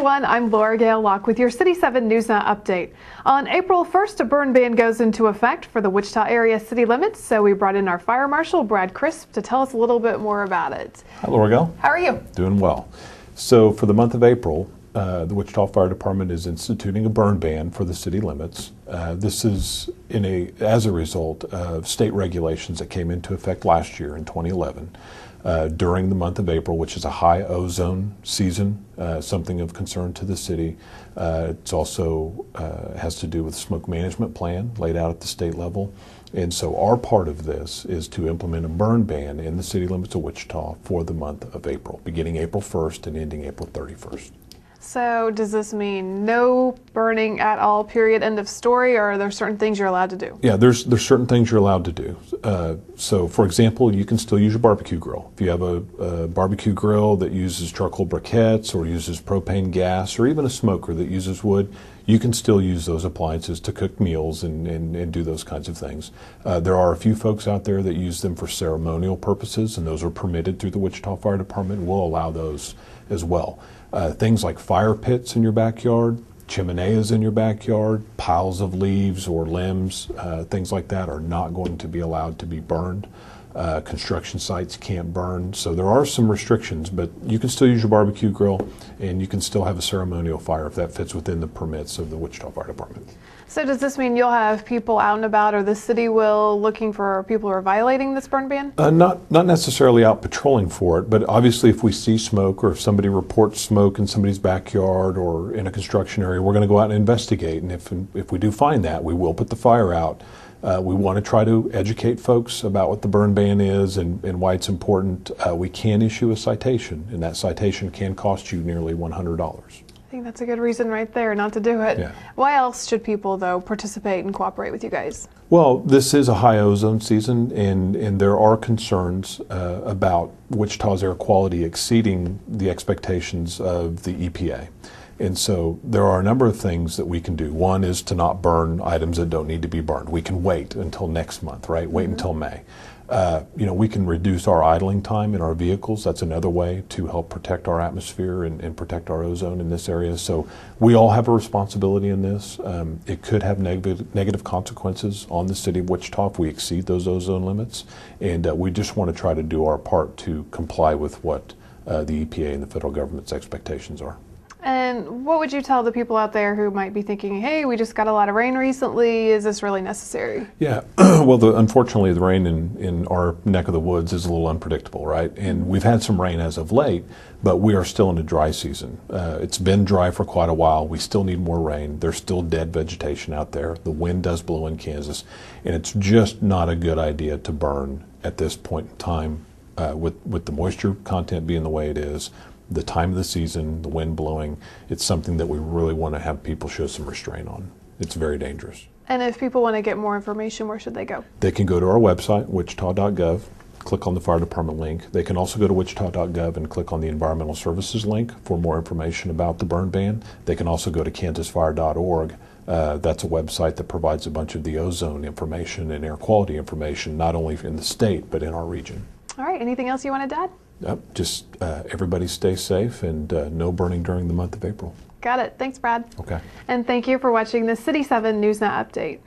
everyone, I'm Laura Gale Locke with your City 7 NewsNow update. On April 1st, a burn ban goes into effect for the Wichita area city limits, so we brought in our Fire Marshal, Brad Crisp, to tell us a little bit more about it. Hi, Laura Gale. How are you? Doing well. So for the month of April, the Wichita Fire Department is instituting a burn ban for the city limits. This is as a result of state regulations that came into effect last year in 2011. During the month of April, which is a high ozone season, something of concern to the city. It's also has to do with smoke management plan laid out at the state level. And so our part of this is to implement a burn ban in the city limits of Wichita for the month of April, beginning April 1st and ending April 31st. So does this mean no burning at all, period, end of story, or are there certain things you're allowed to do? Yeah, there's certain things you're allowed to do. So for example, you can still use your barbecue grill. If you have a barbecue grill that uses charcoal briquettes or uses propane gas, or even a smoker that uses wood, you can still use those appliances to cook meals and do those kinds of things. There are a few folks out there that use them for ceremonial purposes, and those are permitted through the Wichita Fire Department. We'll allow those as well. Things like fire pits in your backyard, chimeneas in your backyard, piles of leaves or limbs, things like that are not going to be allowed to be burned. Construction sites can't burn, so there are some restrictions, but you can still use your barbecue grill and you can still have a ceremonial fire if that fits within the permits of the Wichita Fire Department. So does this mean you'll have people out and about, or the city will, looking for people who are violating this burn ban? Not necessarily out patrolling for it, but obviously if we see smoke or if somebody reports smoke in somebody's backyard or in a construction area, we're going to go out and investigate. And if we do find that, we will put the fire out. We want to try to educate folks about what the burn ban is and why it's important. We can issue a citation, and that citation can cost you nearly $100. I think that's a good reason right there not to do it. Yeah. Why else should people, though, participate and cooperate with you guys? Well, this is a high ozone season, and there are concerns about Wichita's air quality exceeding the expectations of the EPA. And so there are a number of things that we can do. One is to not burn items that don't need to be burned. We can wait until next month, right? Wait until May. We can reduce our idling time in our vehicles. That's another way to help protect our atmosphere and protect our ozone in this area. So we all have a responsibility in this. It could have negative consequences on the city of Wichita if we exceed those ozone limits. And we just want to try to do our part to comply with what the EPA and the federal government's expectations are. And what would you tell the people out there who might be thinking, hey, we just got a lot of rain recently, is this really necessary? Yeah, well, unfortunately, the rain in our neck of the woods is a little unpredictable, right? And we've had some rain as of late, but we are still in a dry season. It's been dry for quite a while. We still need more rain. There's still dead vegetation out there. The wind does blow in Kansas, and it's just not a good idea to burn at this point in time with the moisture content being the way it is. The time of the season, the wind blowing, it's something that we really want to have people show some restraint on. It's very dangerous. And if people want to get more information, where should they go? They can go to our website, wichita.gov, click on the fire department link. They can also go to wichita.gov and click on the environmental services link for more information about the burn ban. They can also go to kansasfire.org. That's a website that provides a bunch of the ozone information and air quality information, not only in the state, but in our region. All right, anything else you wanted to add? Just everybody stay safe and no burning during the month of April. Got it. Thanks, Brad. Okay. And thank you for watching the City 7 NewsNow update.